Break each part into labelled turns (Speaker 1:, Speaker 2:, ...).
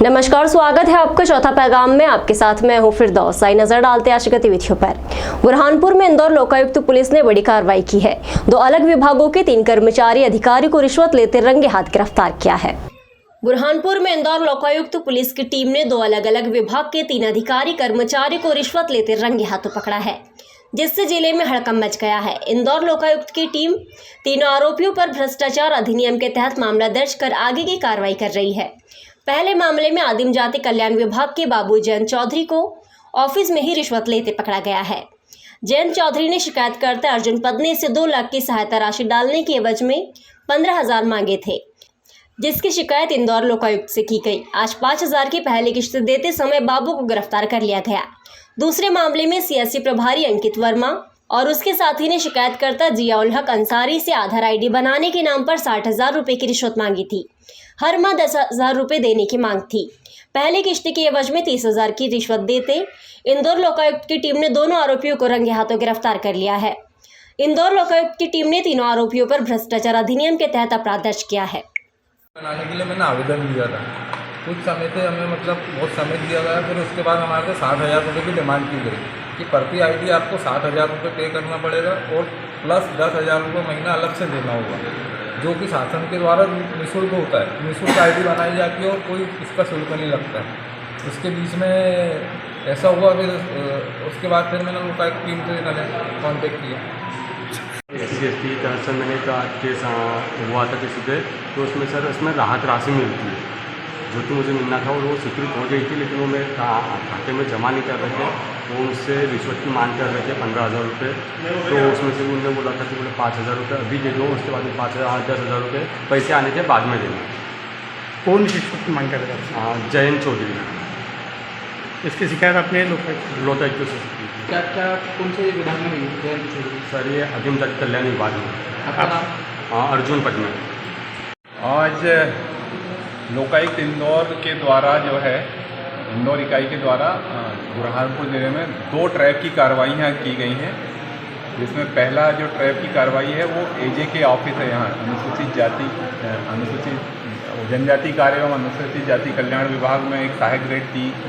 Speaker 1: नमस्कार, स्वागत है आपका चौथा पैगाम में। आपके साथ मैं हूं फिरदौस। आई नजर डालते आज की गतिविधियों पर। बुरहानपुर में इंदौर लोकायुक्त पुलिस ने बड़ी कार्रवाई की है। 2 अलग विभागों के 3 कर्मचारी अधिकारी को रिश्वत लेते रंगे हाथ गिरफ्तार किया है। बुरहानपुर में इंदौर लोकायुक्त पुलिस की टीम ने 2 अलग अलग विभाग के 3 अधिकारी कर्मचारी को रिश्वत लेते रंगे हाथों पकड़ा है, जिससे जिले में हड़कंप मच गया है। इंदौर लोकायुक्त की टीम तीनों आरोपियों पर भ्रष्टाचार अधिनियम के तहत मामला दर्ज कर आगे की कार्रवाई कर रही है। पहले मामले में आदिम जाति कल्याण विभाग के बाबू जयंत चौधरी को ऑफिस में ही रिश्वत लेते पकड़ा गया है। जयंत चौधरी ने शिकायतकर्ता अर्जुन पदने से 2 लाख की सहायता राशि डालने की एवज में 15,000 मांगे थे, जिसकी शिकायत इंदौर लोकायुक्त से की गई। आज 5,000 की पहली किश्त देते समय बाबू को गिरफ्तार कर लिया गया। दूसरे मामले में सीएससी प्रभारी अंकित वर्मा और उसके साथी ने शिकायतकर्ता जिया उल हक अंसारी से आधार आईडी बनाने के नाम पर 60,000 रुपए की रिश्वत मांगी थी। हर माह 10,000 रुपए देने की मांग थी। पहली किश्त की एवज में 30,000 की रिश्वत देते इंदौर लोकायुक्त की टीम ने दोनों आरोपियों को रंगे हाथों गिरफ्तार कर लिया है। इंदौर लोकायुक्त की टीम ने तीनों आरोपियों पर भ्रष्टाचार अधिनियम के तहत अपराध दर्ज किया है।
Speaker 2: बनाने के लिए मैंने आवेदन दिया था। कुछ समय से हमें बहुत समय दिया गया। फिर उसके बाद हमारे से 60,000 रुपये की डिमांड की गई कि प्रति आईडी आपको 60,000 रुपये पे करना पड़ेगा और प्लस 10,000 रुपये महीना अलग से देना होगा, जो कि शासन के द्वारा निःशुल्क होता है। निःशुल्क आईडी बनाई जाती है और कोई इसका शुल्क नहीं लगता है। उसके बीच में ऐसा हुआ। फिर उसके बाद फिर मैंने लोकायुक्त टीम से कॉन्टेक्ट किया।
Speaker 3: SC/ST तहत सर मैंने का केस हुआ था किसी पे, तो उसमें सर इसमें राहत राशि मिलती है जो कि मुझे मिलना था और वो स्वीकृत हो गई थी, लेकिन वो मेरे खाते में जमा नहीं कर रहे थे। वो मुझसे रिश्वत की मांग कर रहे थे 15,000 रुपये। तो उसमें से उन्होंने बोला था कि बोले 5,000 रुपये अभी दे दो, उसके बाद में 10,000 रुपये पैसे आने के बाद में देना।
Speaker 4: कौन रिश्वत की मांग कर रहा था?
Speaker 3: जयंत चौधरी।
Speaker 4: इसकी शिकायत आपने
Speaker 3: लोकायुक्त से की थी।
Speaker 5: क्या कौन से विभाग में हुई जयंत चौधरी?
Speaker 3: सर ये आदिम जाति कल्याण विभाग में। अर्जुन पदने।
Speaker 2: आज लोकायुक्त इंदौर के द्वारा जो है इंदौर इकाई के द्वारा बुरहानपुर ज़िले में 2 ट्रैप की कार्रवाइयाँ की गई हैं, जिसमें पहला जो ट्रैप की कार्रवाई है वो AJ के ऑफिस है। यहाँ अनुसूचित जनजाति कार्य एवं अनुसूचित जाति कल्याण विभाग में एक सहायक ग्रेड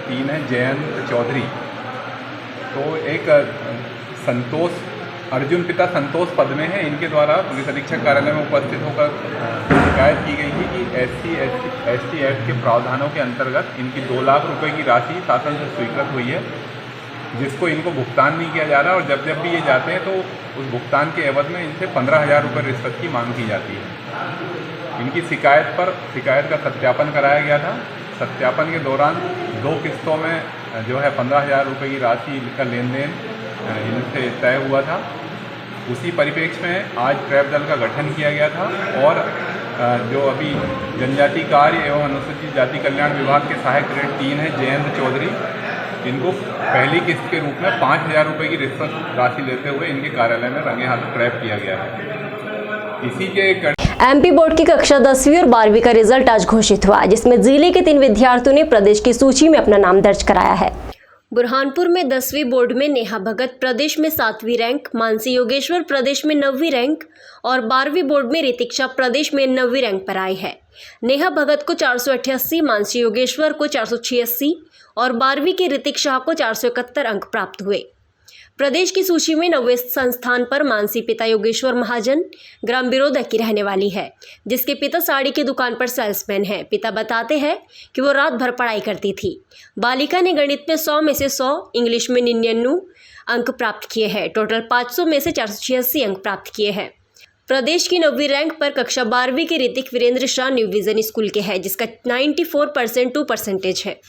Speaker 2: 3 है जयंत चौधरी। तो एक अर्जुन पिता संतोष पद में है। इनके द्वारा पुलिस अधीक्षक कार्यालय में उपस्थित होकर शिकायत की गई थी कि SC/ST एक्ट के प्रावधानों के अंतर्गत इनकी 2 लाख रुपए की राशि शासन से स्वीकृत हुई है, जिसको इनको भुगतान नहीं किया जा रहा। और जब भी ये जाते हैं तो उस भुगतान के एवज में इनसे 15,000 रुपये रिश्वत की मांग की जाती है। इनकी शिकायत का सत्यापन कराया गया था। सत्यापन के दौरान 2 किस्तों में जो है 15,000 रुपये की राशि का लेन देन इनसे तय हुआ था। उसी परिप्रेक्ष्य में आज ट्रैप दल का गठन किया गया था और जो अभी जनजाति कार्य एवं अनुसूचित जाति कल्याण विभाग के सहायक ग्रेड 3 है जयंत चौधरी, इनको पहली किस्त के रूप में 5,000 रुपये की रिश्वत राशि लेते हुए इनके कार्यालय में रंगे हाथ ट्रैप किया गया है। इसी के
Speaker 1: MP बोर्ड की कक्षा 10वीं और 12वीं का रिजल्ट आज घोषित हुआ, जिसमें जिले के 3 विद्यार्थियों ने प्रदेश की सूची में अपना नाम दर्ज कराया है। बुरहानपुर में 10वीं बोर्ड में नेहा भगत प्रदेश में 7वीं रैंक, मानसी योगेश्वर प्रदेश में 9वीं रैंक और 12वीं बोर्ड में ऋतिक्षा प्रदेश में 9वीं रैंक पर आई है। नेहा भगत को 488, मानसी योगेश्वर को 486 और 12वीं की ऋतिक्षा को 471 अंक प्राप्त हुए। प्रदेश की सूची में 9वें स्थान पर मानसी पिता योगेश्वर महाजन ग्राम बिरोदा की रहने वाली है, जिसके पिता साड़ी की दुकान पर सेल्समैन हैं। पिता बताते हैं कि वो रात भर पढ़ाई करती थी। बालिका ने गणित में 100 में से 100, इंग्लिश में 99 अंक प्राप्त किए हैं। टोटल 500 में से 486 अंक प्राप्त किए हैं। प्रदेश की 9वीं रैंक पर कक्षा 12वीं के Hrithik Virendra Shah new vision school के हैं, जिसका 94% है।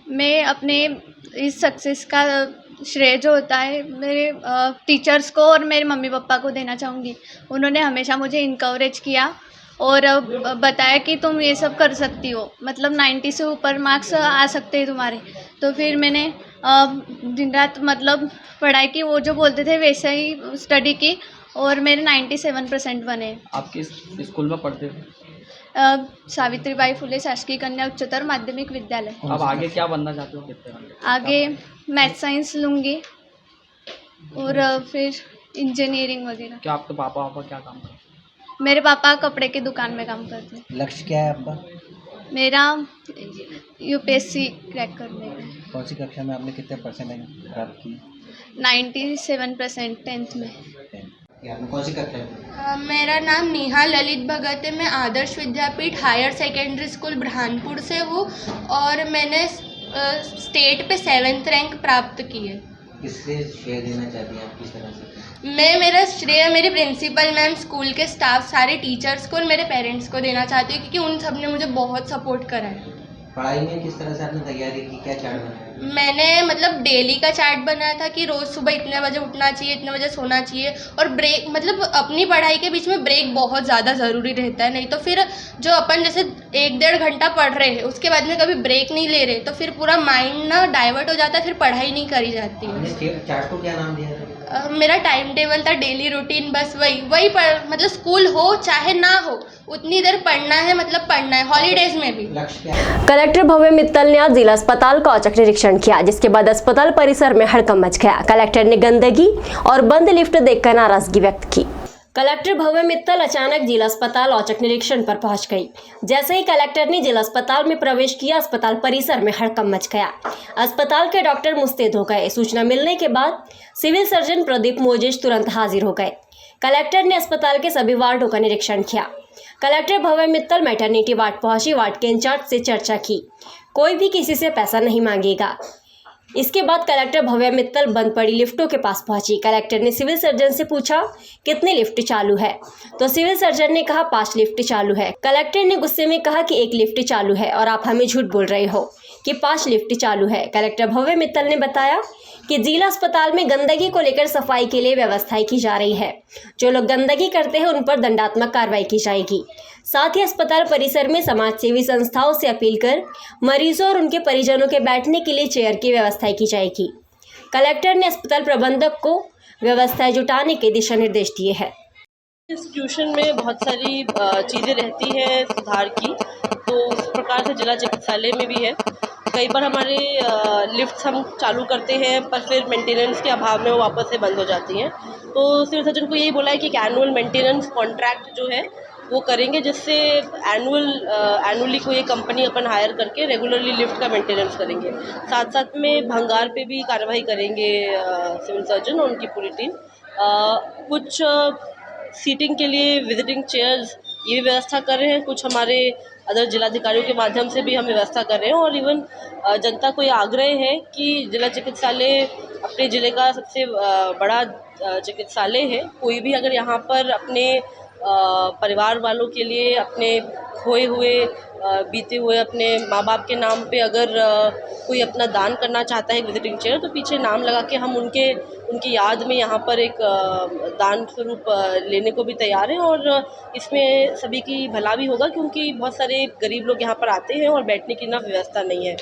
Speaker 6: मैं अपने इस सक्सेस का श्रेय जो होता है मेरे टीचर्स को और मेरे मम्मी पापा को देना चाहूँगी। उन्होंने हमेशा मुझे इनकरेज किया और बताया कि तुम ये सब कर सकती हो, मतलब 90 से ऊपर मार्क्स आ सकते हैं तुम्हारे। तो फिर मैंने दिन रात मतलब पढ़ाई की, वो जो बोलते थे वैसे ही स्टडी की और मेरे 97% बने।
Speaker 5: आप किस स्कूल में पढ़ते थे?
Speaker 6: सावित्रीबाई फुले शासकीय कन्या उच्चतर माध्यमिक विद्यालय।
Speaker 5: अब आगे क्या बनना चाहते हो? कितने
Speaker 6: आगे मैथ साइंस लूँगी और फिर इंजीनियरिंग वगैरह।
Speaker 5: क्या आपके पापा क्या काम करते हैं?
Speaker 6: मेरे पापा कपड़े की दुकान में काम करते हैं।
Speaker 7: लक्ष्य क्या है आपका?
Speaker 6: मेरा यूपीएससी क्रैक करने में
Speaker 7: कौन सी कक्षा में आपने कितने परसेंट प्राप्त किए?
Speaker 6: 97% 10th में।
Speaker 7: कौन सी कक्षा में?
Speaker 8: मेरा नाम नेहा ललित भगत है। मैं आदर्श विद्यापीठ हायर सेकेंडरी स्कूल बुरहानपुर से हूँ और मैंने स्टेट पे 7th रैंक प्राप्त की है।
Speaker 7: किससे श्रेय देना चाहती हैं आप, किस तरह से?
Speaker 8: मेरा श्रेय मेरे प्रिंसिपल मैम, स्कूल के स्टाफ, सारे टीचर्स को और मेरे पेरेंट्स को देना चाहती हूँ, क्योंकि उन सब ने मुझे बहुत सपोर्ट करा है।
Speaker 7: पढ़ाई में किस तरह से आपने तैयारी की, क्या चार्ट बनाया?
Speaker 8: मैंने मतलब डेली का चार्ट बनाया था कि रोज़ सुबह इतने बजे उठना चाहिए, इतने बजे सोना चाहिए, और ब्रेक मतलब अपनी पढ़ाई के बीच में ब्रेक बहुत ज़्यादा ज़रूरी रहता है। नहीं तो फिर जो अपन जैसे 1-1.5 घंटा पढ़ रहे हैं उसके बाद में कभी ब्रेक नहीं ले रहे तो फिर पूरा माइंड ना डाइवर्ट हो जाता है, फिर पढ़ाई नहीं करी जाती है।
Speaker 7: आपने चार्ट को क्या नाम दिया था?
Speaker 8: मेरा टाइम टेबल था, डेली रूटीन, बस वही पढ़, मतलब स्कूल हो चाहे ना हो उतनी देर पढ़ना है, मतलब पढ़ना है, हॉलीडेज में भी।
Speaker 7: लक्ष्य क्या है?
Speaker 1: कलेक्टर भव्य मित्तल ने आज जिला अस्पताल का औचक निरीक्षण किया, जिसके बाद अस्पताल परिसर में हड़कंप मच गया। कलेक्टर ने गंदगी और बंद लिफ्ट देखकर नाराजगी व्यक्त की। कलेक्टर भव्य मित्तल अचानक जिला अस्पताल औचक निरीक्षण पर पहुंच गई। जैसे ही कलेक्टर ने जिला अस्पताल में प्रवेश किया, अस्पताल परिसर में हड़कंप मच गया। अस्पताल के डॉक्टर मुस्तैद हो गए। सूचना मिलने के बाद सिविल सर्जन प्रदीप मोजेश तुरंत हाजिर हो गए। कलेक्टर ने अस्पताल के सभी वार्डों का निरीक्षण किया। कलेक्टर भव्य मित्तल मैटरनिटी वार्ड पहुंची, वार्ड के इंचार्ज से चर्चा की। कोई भी किसी से पैसा नहीं मांगेगा। इसके बाद कलेक्टर भव्य मित्तल बंद पड़ी लिफ्टों के पास पहुंची। कलेक्टर ने सिविल सर्जन से पूछा कितने लिफ्ट चालू है, तो सिविल सर्जन ने कहा 5 लिफ्ट चालू है। कलेक्टर ने गुस्से में कहा कि 1 लिफ्ट चालू है और आप हमें झूठ बोल रहे हो कि 5 लिफ्ट चालू है। कलेक्टर भव्य मित्तल ने बताया कि जिला अस्पताल में गंदगी को लेकर सफाई के लिए व्यवस्थाएं की जा रही है। जो लोग गंदगी करते हैं उन पर दंडात्मक कार्रवाई की जाएगी। साथ ही अस्पताल परिसर में समाज सेवी संस्थाओं से अपील कर मरीजों और उनके परिजनों के बैठने के लिए चेयर की व्यवस्था की जाएगी। कलेक्टर ने अस्पताल प्रबंधक को व्यवस्थाएं जुटाने के दिशा निर्देश दिए हैं।
Speaker 9: इंस्टीट्यूशन में बहुत सारी चीज़ें रहती हैं सुधार की, तो उस प्रकार से जिला चिकित्सालय में भी है। कई बार हमारे लिफ्ट्स हम चालू करते हैं पर फिर मेंटेनेंस के अभाव में वो वापस से बंद हो जाती हैं। तो सिविल सर्जन को यही बोला है कि एक एनुअल मेंटेनेंस कॉन्ट्रैक्ट जो है वो करेंगे, जिससे एनुअली कोई कंपनी अपन हायर करके रेगुलरली लिफ्ट का मेंटेनेंस करेंगे। साथ साथ में भंगार पे भी कार्रवाई करेंगे सिविल सर्जन और उनकी पूरी टीम। कुछ सीटिंग के लिए विजिटिंग चेयर्स ये भी व्यवस्था कर रहे हैं। कुछ हमारे अदर जिलाधिकारियों के माध्यम से भी हम व्यवस्था कर रहे हैं। और इवन जनता को ये आग्रह है कि जिला चिकित्सालय अपने ज़िले का सबसे बड़ा चिकित्सालय है। कोई भी अगर यहाँ पर अपने परिवार वालों के लिए, अपने खोए हुए बीते हुए अपने माँ बाप के नाम पे अगर कोई अपना दान करना चाहता है विजिटिंग चेयर, तो पीछे नाम लगा के हम उनकी याद में यहाँ पर एक दान स्वरूप लेने को भी तैयार हैं। और इसमें सभी की भला भी होगा, क्योंकि बहुत सारे गरीब लोग यहाँ पर आते हैं और बैठने की ना व्यवस्था नहीं है।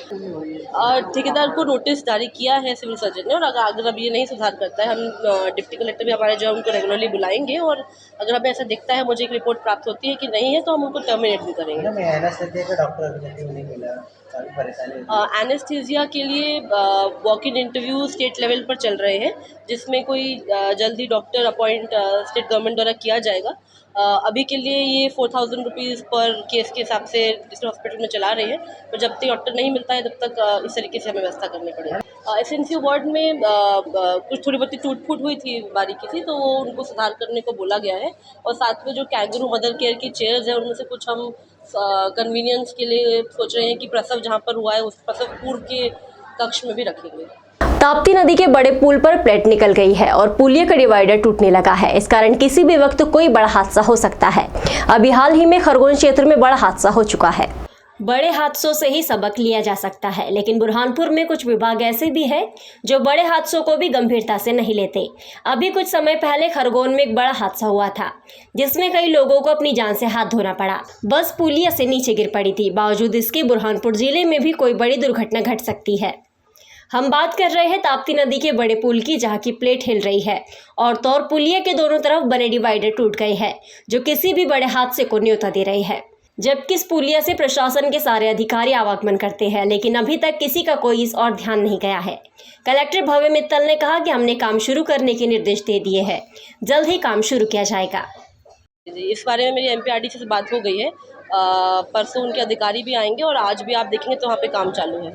Speaker 9: ठेकेदार को नोटिस जारी किया है सिविल सर्जन ने, और अगर अब ये नहीं सुधार करता है, हम डिप्टी कलेक्टर भी हमारे जो उनको रेगुलरली बुलाएंगे, और अगर हमें ऐसा दिखता है, मुझे एक रिपोर्ट प्राप्त होती है कि नहीं है, तो हम उनको टर्मिनेट भी करेंगे। एनेस्थीसिया के लिए walk in interview state level पर चल रहे हैं, जिसमें कोई जल्दी डॉक्टर अपॉइंट स्टेट गवर्नमेंट द्वारा किया जाएगा। अभी के लिए ये 4000 रुपीज़ पर केस के हिसाब से डिस्ट्रिक्ट हॉस्पिटल में चला रहे हैं, पर जब तक डॉक्टर नहीं मिलता है तब तक इस तरीके से हमें व्यवस्था करनी पड़ेगी। एसएनसी वार्ड में कुछ थोड़ी बहुत टूट फूट हुई थी बारीकी से, तो वो उनको सुधार करने को बोला गया है। और साथ में जो कैंगरू मदर केयर की चेयर्स हैं, उनमें से कुछ हम कन्वीनियंस के लिए सोच रहे हैं कि प्रसव जहाँ पर हुआ है उस प्रसव पूर्व के कक्ष में भी रखेंगे।
Speaker 1: ताप्ती नदी के बड़े पुल पर प्लेट निकल गई है और पुलिया का डिवाइडर टूटने लगा है। इस कारण किसी भी वक्त कोई बड़ा हादसा हो सकता है। अभी हाल ही में खरगोन क्षेत्र में बड़ा हादसा हो चुका है। बड़े हादसों से ही सबक लिया जा सकता है, लेकिन बुरहानपुर में कुछ विभाग ऐसे भी है जो बड़े हादसों को भी गंभीरता से नहीं लेते। अभी कुछ समय पहले खरगोन में एक बड़ा हादसा हुआ था, जिसमें कई लोगों को अपनी जान से हाथ धोना पड़ा। बस पुलिया से नीचे गिर पड़ी थी। बावजूद इसके बुरहानपुर जिले में भी कोई बड़ी दुर्घटना घट सकती है। हम बात कर रहे हैं ताप्ती नदी के बड़े पुल की, जहाँ की प्लेट हिल रही है और तौर पुलिया के दोनों तरफ बने डिवाइडर टूट गए हैं, जो किसी भी बड़े हादसे को न्योता दे रहे हैं। जबकि इस पुलिया से प्रशासन के सारे अधिकारी आवागमन करते हैं, लेकिन अभी तक किसी का कोई इस और ध्यान नहीं गया है। कलेक्टर भव्य मित्तल ने कहा कि हमने काम शुरू करने के निर्देश दे दिए हैं, जल्द ही काम शुरू किया जाएगा।
Speaker 9: इस बारे में मेरी एमपीआरडीसी से बात हो गई है परसों उनके अधिकारी भी आएंगे और आज भी आप देखेंगे तो वहाँ पे काम चालू है।